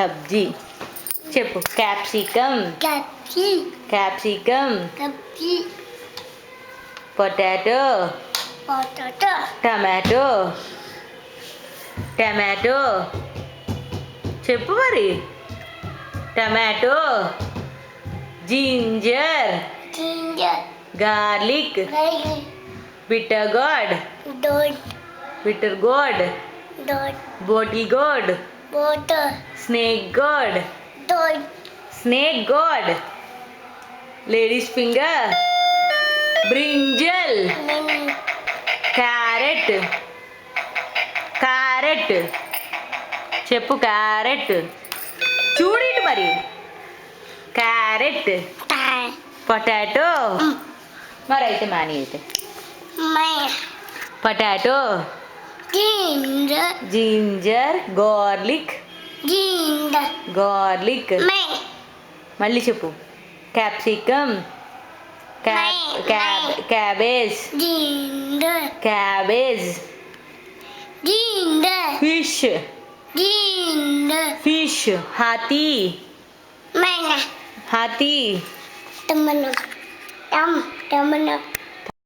సబ్జీ చెప్పు. Capsicum, capsicum, potato, tomato, tomato చెప్పు మరి. Tomato, ginger, garlic, bitter gourd, bottle gourd, snake gourd, ladies finger, brinjal, carrot చెప్పు. Carrot చూడండి మరి. Carrot, potato మరి అయితే మాని అయితే పొటాటో, జింజర్, గార్లిక్ మళ్ళీ చెప్పు. Capsicum, cabbage, fish, హాతీ,